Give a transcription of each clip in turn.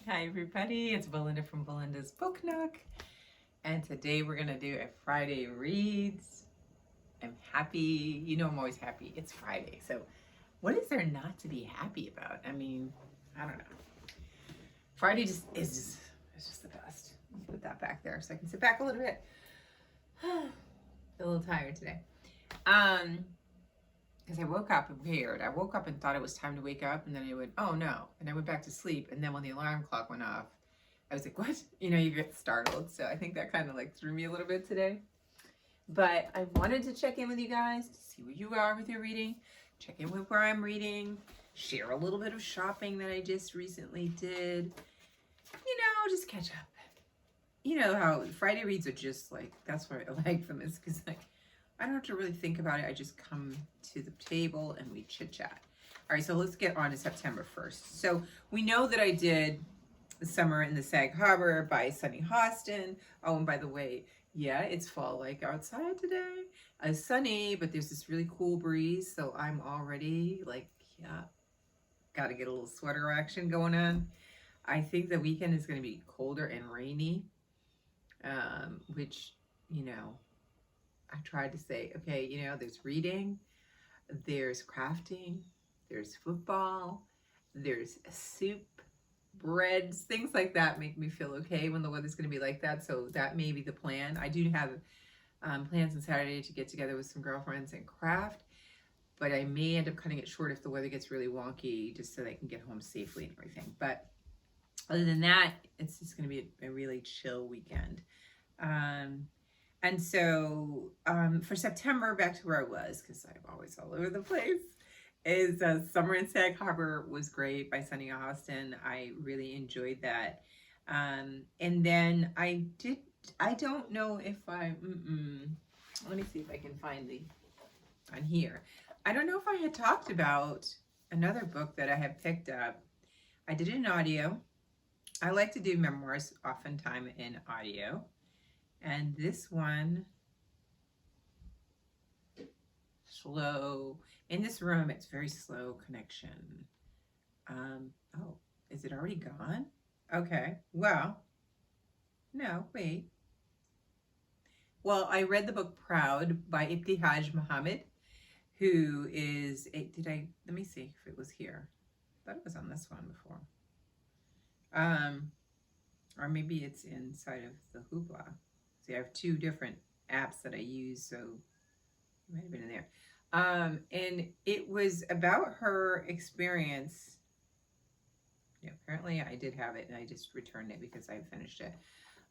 Hi everybody, it's Belinda from Belinda's Book Nook, and today we're gonna do a Friday reads. I'm happy, I'm always happy. It's Friday, so what is there not to be happy about? I mean, I don't know. Friday it's just the best. Put that back there so I can sit back a little bit. Feel a little tired today. Because I woke up weird. I woke up and thought it was time to wake up, and then I went, oh no, and I went back to sleep, and then when the alarm clock went off, I was like, what? You get startled. So I think that kind of threw me a little bit today. But I wanted to check in with you guys to see where you are with your reading, check in with where I'm reading, share a little bit of shopping that I just recently did, just catch up. You know how Friday reads are just that's what I like them, is because I don't have to really think about it. I just come to the table and we chit chat. All right, so let's get on to September 1st. So we know that I did The Summer in the Sag Harbor by Sunny Hostin. Oh, and by the way, yeah, it's fall outside today. It's sunny, but there's this really cool breeze. So I'm already got to get a little sweater action going on. I think the weekend is going to be colder and rainy, which, I tried to say, okay, there's reading, there's crafting, there's football, there's soup, breads, things like that make me feel okay when the weather's going to be like that. So that may be the plan. I do have plans on Saturday to get together with some girlfriends and craft, but I may end up cutting it short if the weather gets really wonky, just so they can get home safely and everything. But other than that, it's just going to be a really chill weekend. And so for September, back to where I was, because I'm always all over the place, is Summer in Sag Harbor was great by Sunny Hostin. I really enjoyed that. And then I don't know if let me see if I can find on here. I don't know if I had talked about another book that I have picked up. I did an audio. I like to do memoirs oftentimes in audio. And this one, slow. In this room, it's very slow connection. Oh, is it already gone? Okay, well, no, wait. Well, I read the book Proud by Ibtihaj Muhammad, who is, let me see if it was here. I thought it was on this one before. Or maybe it's inside of the Hoopla. See, I have two different apps that I use, so it might have been in there. And it was about her experience. Yeah, apparently I did have it, and I just returned it because I finished it.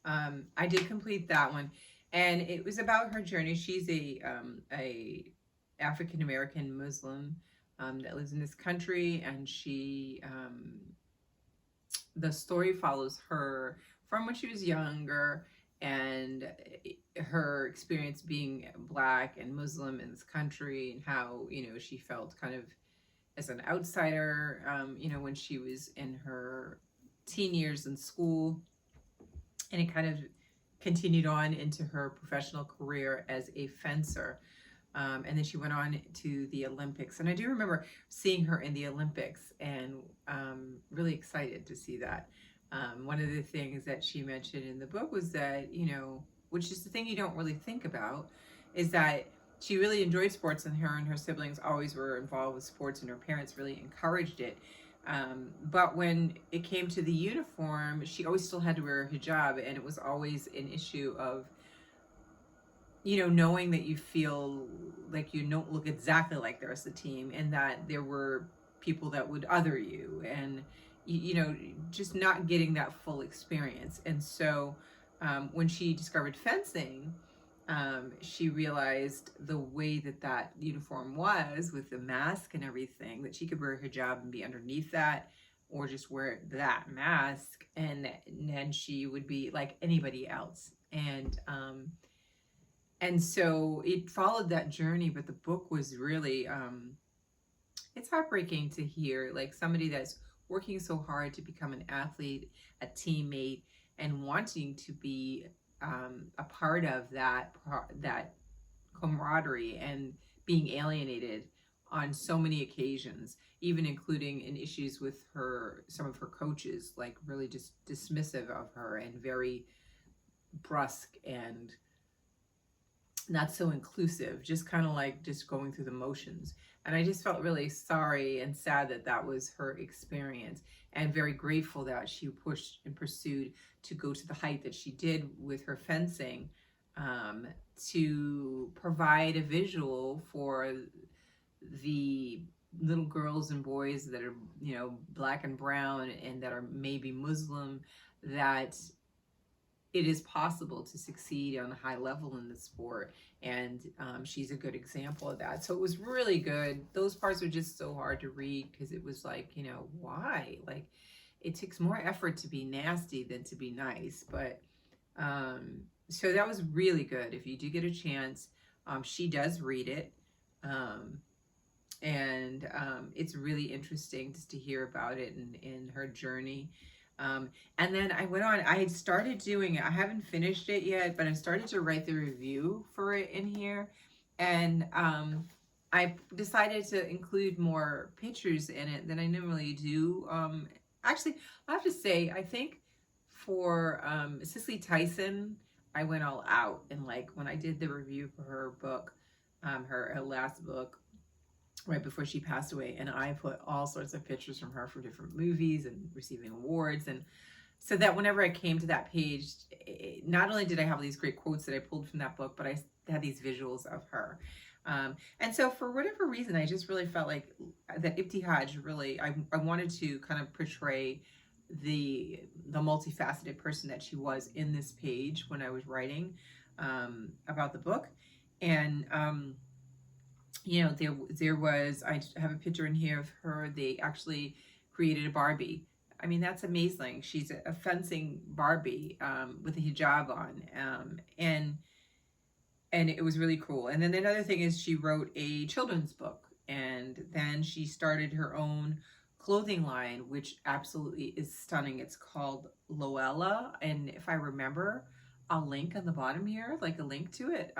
I did complete that one, and it was about her journey. She's a African American Muslim that lives in this country, and the story follows her from when she was younger, and her experience being Black and Muslim in this country, and how she felt kind of as an outsider when she was in her teen years in school, and it kind of continued on into her professional career as a fencer, and then she went on to the Olympics, and I do remember seeing her in the Olympics, and really excited to see that. One of the things that she mentioned in the book was that, which is the thing you don't really think about, is that she really enjoyed sports, and her siblings always were involved with sports, and her parents really encouraged it. But when it came to the uniform, she always still had to wear a hijab, and it was always an issue of, knowing that you feel like you don't look exactly like the rest of the team, and that there were people that would other you, and just not getting that full experience. And so when she discovered fencing, she realized the way that uniform was, with the mask and everything, that she could wear her hijab and be underneath that, or just wear that mask, and then she would be like anybody else. And so it followed that journey, but the book was really it's heartbreaking to hear, somebody that's working so hard to become an athlete, a teammate, and wanting to be a part of that camaraderie, and being alienated on so many occasions, even including in issues with her, some of her coaches, like really just dismissive of her and very brusque and not so inclusive, just kind of like just going through the motions. And I just felt really sorry and sad that that was her experience, and very grateful that she pushed and pursued to go to the height that she did with her fencing, um, to provide a visual for the little girls and boys that are, you know, black and brown and that are maybe Muslim, that it is possible to succeed on a high level in the sport. And she's a good example of that. So it was really good. Those parts were just so hard to read because it was like, you know, why? Like, it takes more effort to be nasty than to be nice. But so that was really good. If you do get a chance, she does read it. Um, and it's really interesting just to hear about it and in her journey. And then I went on, I had started doing it. I haven't finished it yet, but I started to write the review for it in here. And I decided to include more pictures in it than I normally do. Actually, I have to say, I think for Cicely Tyson, I went all out. And like when I did the review for her book, her last book, right before she passed away, and I put all sorts of pictures from her from different movies and receiving awards, and so that whenever I came to that page, not only did I have these great quotes that I pulled from that book, but I had these visuals of her. And so for whatever reason, I just really felt like that Ibtihaj really, I wanted to kind of portray the multifaceted person that she was in this page when I was writing about the book. And you know, there was, I have a picture in here of her. They actually created a Barbie. I mean, that's amazing. She's a fencing Barbie with a hijab on, and it was really cool. And then another thing is she wrote a children's book, and then she started her own clothing line, which absolutely is stunning. It's called Loella, and if I remember, I'll link on the bottom here, like a link to it.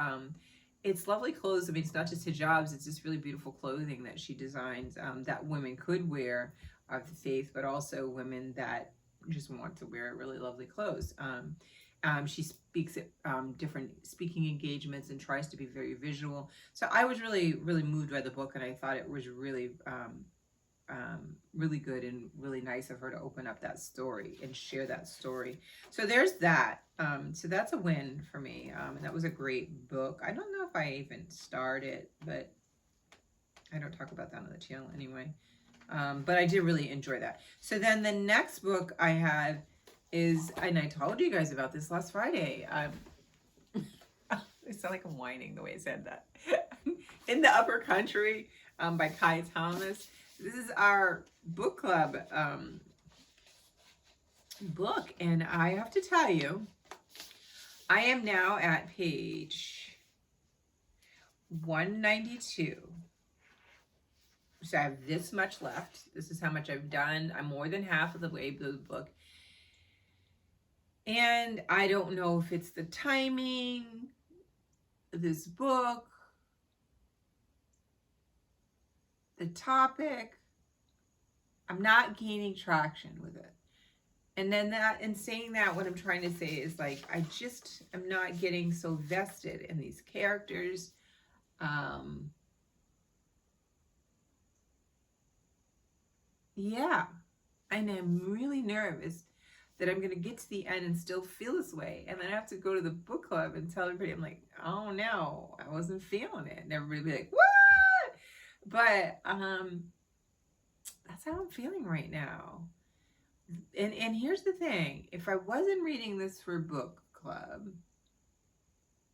It's lovely clothes. I mean, it's not just hijabs, it's just really beautiful clothing that she designs, that women could wear of the faith, but also women that just want to wear really lovely clothes. She speaks at different speaking engagements and tries to be very visual. So I was really, really moved by the book, and I thought it was really, really good and really nice of her to open up that story and share that story. So there's that. So that's a win for me. And that was a great book. I don't know if I even started, but I don't talk about that on the channel anyway. But I did really enjoy that. So then the next book I have is, and I told you guys about this last Friday. It sounds like I'm whining the way I said that. In the Upper Country by Kai Thomas. This is our book club book, and I have to tell you, I am now at page 192. So I have this much left. This is how much I've done. I'm more than half of the way through the book. And I don't know if it's the timing of this book, the topic. I'm not gaining traction with it. And then that, in saying that, what I'm trying to say is like, I just am not getting so vested in these characters. Yeah, and I'm really nervous that I'm going to get to the end and still feel this way. And then I have to go to the book club and tell everybody, I'm like, oh no, I wasn't feeling it. And everybody be like, what? But that's how I'm feeling right now. And here's the thing. If I wasn't reading this for book club,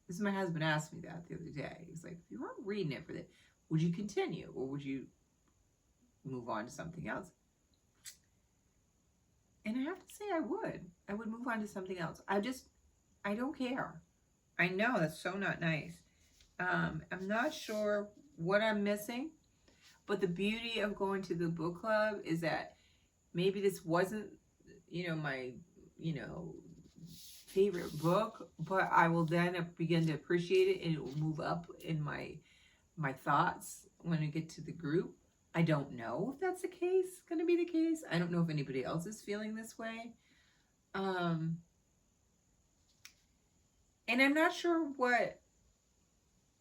this is my husband asked me that the other day. He's like, if you weren't reading it for this, would you continue or would you move on to something else? And I have to say I would move on to something else. I don't care. I know that's so not nice. I'm not sure what I'm missing, but the beauty of going to the book club is that maybe this wasn't, my, favorite book, but I will then begin to appreciate it, and it will move up in my thoughts when I get to the group. I don't know if that's the case, going to be the case. I don't know if anybody else is feeling this way. And I'm not sure what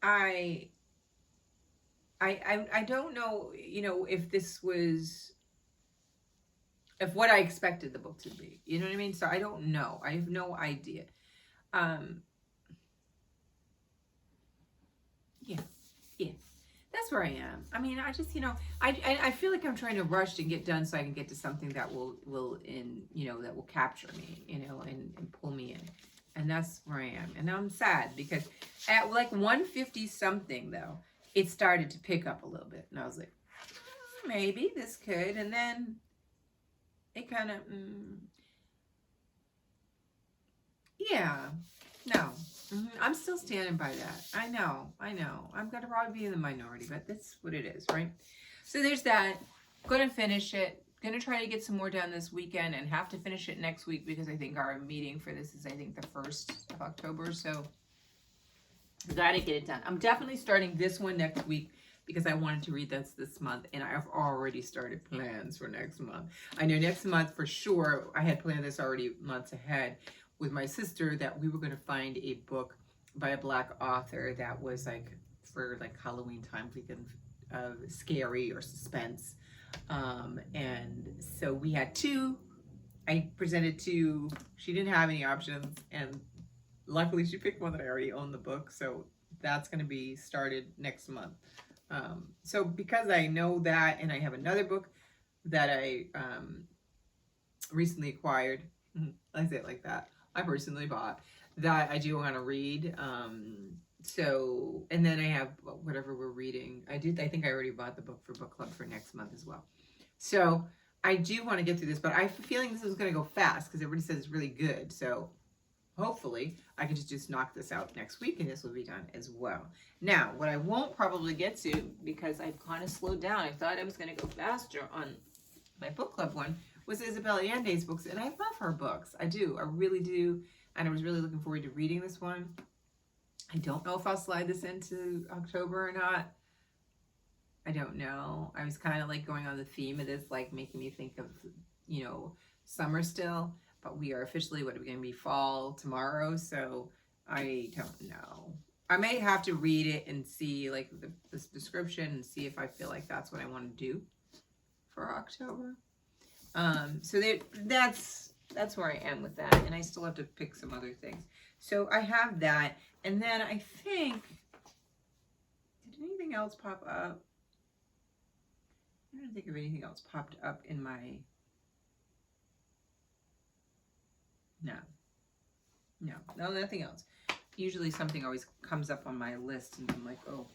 I don't know, if this was, if what I expected the book to be. You know what I mean? So I don't know. I have no idea. Um, yeah, yeah. That's where I am. I mean, I just, I feel like I'm trying to rush to get done so I can get to something that that will capture me, and pull me in. And that's where I am. And I'm sad because at like 150 something though, it started to pick up a little bit. And I was like, maybe this could. And then it kind of, yeah, no. I'm still standing by that. I know. I'm going to probably be in the minority, but that's what it is, right? So there's that. Going to finish it. Going to try to get some more done this weekend and have to finish it next week because I think our meeting for this is, I think, the 1st of October. So got to get it done. I'm definitely starting this one next week because I wanted to read this month, and I've already started plans for next month. I know next month for sure, I had planned this already months ahead with my sister that we were going to find a book by a Black author that was like for like Halloween time, weekend of scary or suspense. And so we had two. I presented two. She didn't have any options, and luckily she picked one that I already owned the book. So that's going to be started next month. So because I know that, and I have another book that I recently acquired, I say it like that, I personally bought, that I do want to read. So, and then I have whatever we're reading. I think I already bought the book for book club for next month as well. So I do want to get through this, but I have a feeling this is going to go fast because everybody says it's really good. So hopefully I can just knock this out next week and this will be done as well. Now, what I won't probably get to, because I've kind of slowed down, I thought I was going to go faster on my book club one, was Isabella Allende's books, and I love her books. I do. I really do. And I was really looking forward to reading this one. I don't know if I'll slide this into October or not. I don't know. I was kind of like going on the theme of this, like making me think of, summer still. But we are officially, what are we going to be, fall tomorrow? So I don't know. I may have to read it and see like the description and see if I feel like that's what I want to do for October. So that's where I am with that, and I still have to pick some other things. So I have that, and then I think, did anything else pop up? I don't think of anything else popped up in my, no, nothing else. Usually something always comes up on my list, and I'm like, oh,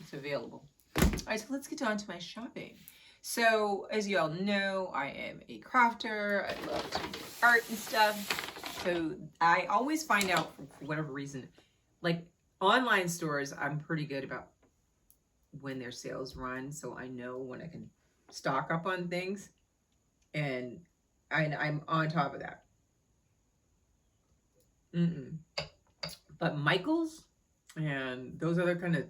it's available. All right, so let's get on to my shopping. So, as you all know, I am a crafter. I love to do art and stuff. So, I always find out, for whatever reason, like online stores, I'm pretty good about when their sales run. So, I know when I can stock up on things. And I'm on top of that. But Michael's and those other kind of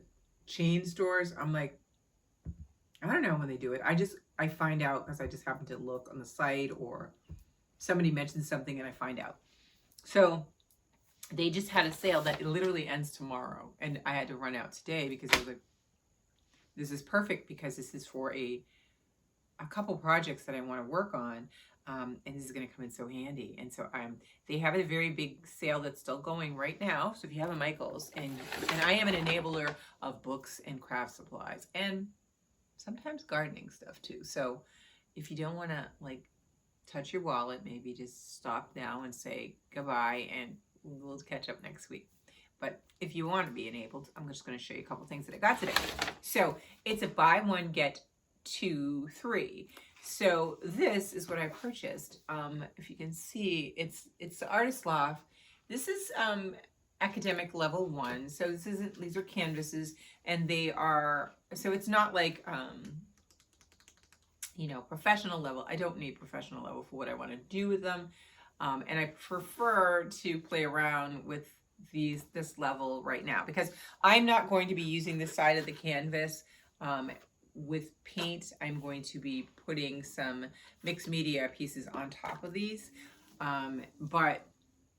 chain stores, I'm like, I don't know when they do it. I find out because I just happen to look on the site or somebody mentions something and I find out. So they just had a sale that literally ends tomorrow. And I had to run out today because I was like, this is perfect because this is for a couple projects that I want to work on. And this is going to come in so handy. And so they have a very big sale that's still going right now. So if you have a Michael's, and I am an enabler of books and craft supplies and sometimes gardening stuff too. So if you don't want to like touch your wallet, maybe just stop now and say goodbye and we'll catch up next week. But if you want to be enabled, I'm just going to show you a couple things that I got today. So it's a buy one, get 2 3. So this is what I purchased. If you can see, it's the Artist Loft. This is academic level 1. So these are canvases, and they are, so it's not like professional level. I don't need professional level for what I want to do with them. And I prefer to play around with this level right now because I'm not going to be using this side of the canvas With paint, I'm going to be putting some mixed media pieces on top of these. But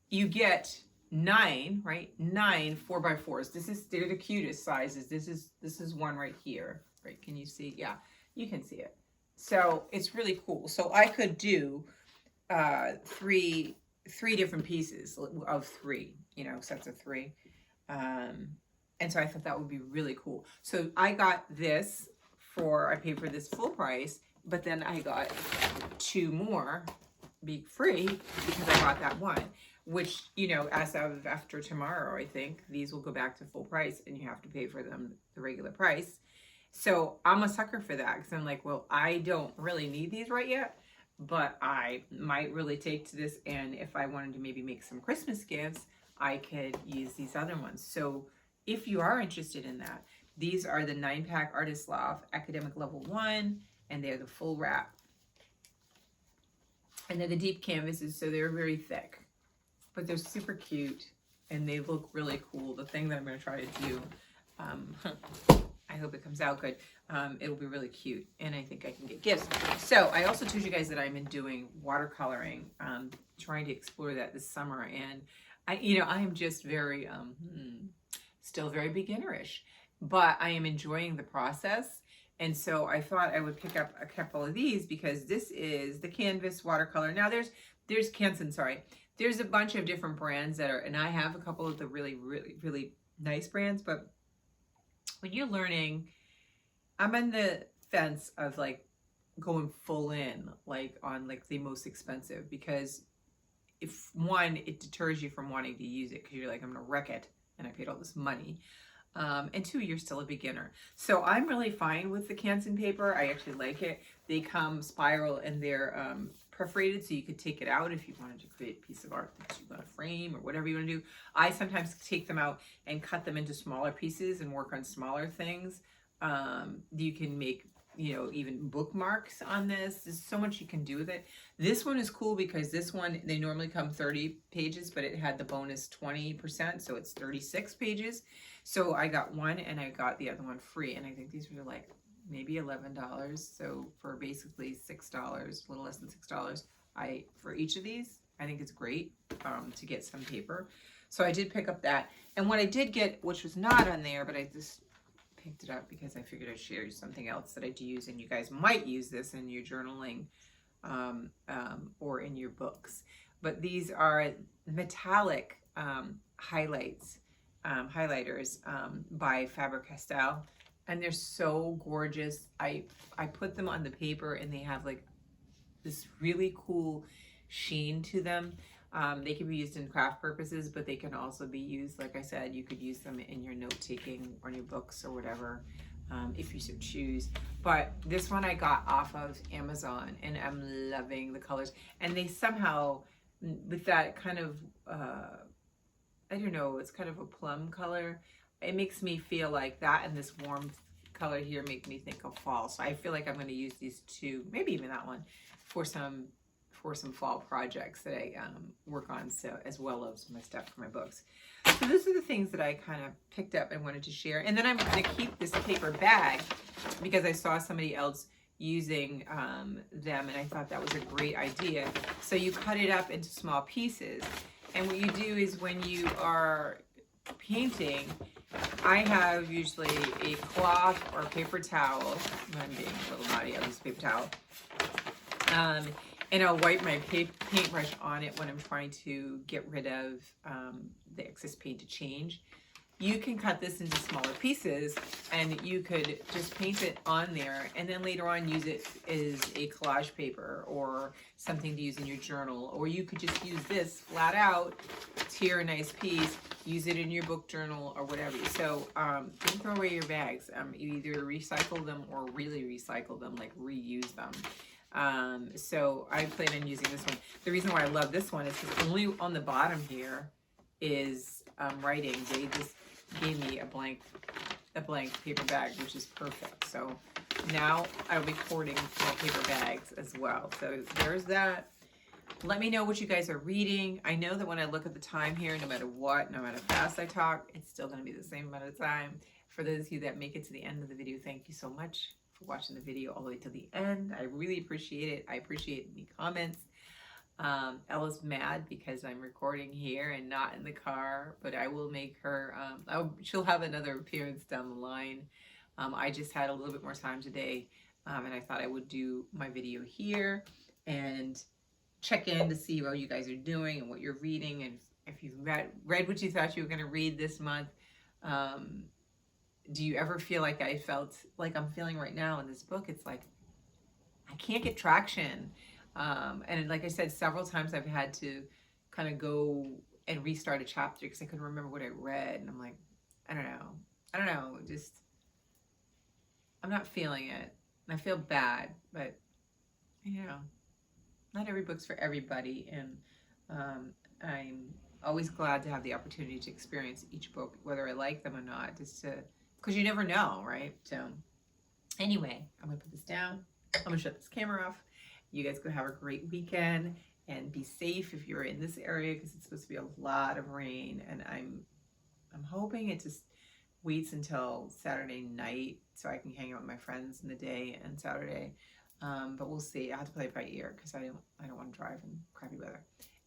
you get 9, right? 9 4x4s. They're the cutest sizes. This is one right here. Right? Can you see? Yeah, you can see it. So it's really cool. So I could do three different pieces of 3, sets of 3. And so I thought that would be really cool. So I got this I paid for this full price, but then I got 2 more be free because I bought that one, which, as of after tomorrow, I think these will go back to full price and you have to pay for them the regular price. So I'm a sucker for that because I'm like, well, I don't really need these right yet, but I might really take to this. And if I wanted to maybe make some Christmas gifts, I could use these other ones. So if you are interested in that, these are the 9-pack Artist Loft Academic Level 1, and they're the full wrap. And they're the deep canvases, so they're very thick. But they're super cute, and they look really cool. The thing that I'm going to try to do, I hope it comes out good. It'll be really cute, and I think I can get gifts. So I also told you guys that I've been doing watercoloring, trying to explore that this summer. And I am just very, still very beginnerish, but I am enjoying the process. And so I thought I would pick up a couple of these because this is the canvas watercolor. Now there's Canson, sorry. There's a bunch of different brands that are, and I have a couple of the really, really, really nice brands, but when you're learning, I'm on the fence of like going full in, like on like the most expensive, because if one, it deters you from wanting to use it because you're like, I'm gonna wreck it and I paid all this money. And 2, you're still a beginner. So I'm really fine with the Canson paper. I actually like it. They come spiral and they're perforated, so you could take it out if you wanted to create a piece of art that you want to frame or whatever you want to do. I sometimes take them out and cut them into smaller pieces and work on smaller things. You can make, even bookmarks on this. There's so much you can do with it. This one is cool because this one, they normally come 30 pages, but it had the bonus 20%, so it's 36 pages. So I got one and I got the other one free, and I think these were like maybe $11. So for basically $6, a little less than $6, for each of these, I think it's great to get some paper. So I did pick up that. And what I did get, which was not on there, but I just picked it up because I figured I'd share something else that I do use, and you guys might use this in your journaling or in your books. But these are metallic highlighters by Faber-Castell, and they're so gorgeous. I put them on the paper and they have like this really cool sheen to them. They can be used in craft purposes, but they can also be used, like I said, you could use them in your note-taking or your books or whatever, if you so choose. But this one I got off of Amazon, and I'm loving the colors. And they somehow, with that kind of, I don't know, it's kind of a plum color. It makes me feel like that, and this warm color here make me think of fall. So I feel like I'm going to use these 2, maybe even that one, for some fall projects that I work on, so as well as my stuff for my books. So those are the things that I kind of picked up and wanted to share. And then I'm going to keep this paper bag because I saw somebody else using them, and I thought that was a great idea. So you cut it up into small pieces, and what you do is when you are painting, I have usually a cloth or paper towel. I'm being a little naughty, I'll use a paper towel. And I'll wipe my paintbrush on it when I'm trying to get rid of the excess paint to change. You can cut this into smaller pieces, and you could just paint it on there, and then later on use it as a collage paper or something to use in your journal. Or you could just use this flat out, tear a nice piece, use it in your book journal or whatever. So don't throw away your bags. You either recycle them or really recycle them, like reuse them. So I plan on using this one. The reason why I love this one is because only on the bottom here is writing. They just gave me a blank paper bag, which is perfect. So now I'll be hoarding more paper bags as well. So there's that. Let me know what you guys are reading. I know that when I look at the time here, no matter what, no matter how fast I talk, it's still going to be the same amount of time. For those of you that make it to the end of the video, thank you so much for watching the video all the way to the end. I really appreciate it. I appreciate the comments. Ella's mad because I'm recording here and not in the car, but I will make her, she'll have another appearance down the line. I just had a little bit more time today, and I thought I would do my video here and check in to see how you guys are doing and what you're reading, and if you've read what you thought you were going to read this month. Do you ever feel like I felt like I'm feeling right now in this book? It's like I can't get traction. And like I said, several times I've had to kind of go and restart a chapter because I couldn't remember what I read. And I'm like, I don't know. Just, I'm not feeling it. And I feel bad, but you know, not every book's for everybody. And I'm always glad to have the opportunity to experience each book, whether I like them or not, just to, because you never know, right? So anyway, I'm gonna put this down. I'm gonna shut this camera off. You guys go have a great weekend and be safe if you're in this area, because it's supposed to be a lot of rain, and I'm hoping it just waits until Saturday night so I can hang out with my friends in the day and Saturday. But we'll see. I have to play it by ear because I don't want to drive in crappy weather.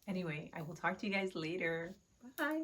Anyway, I will talk to you guys later. Bye.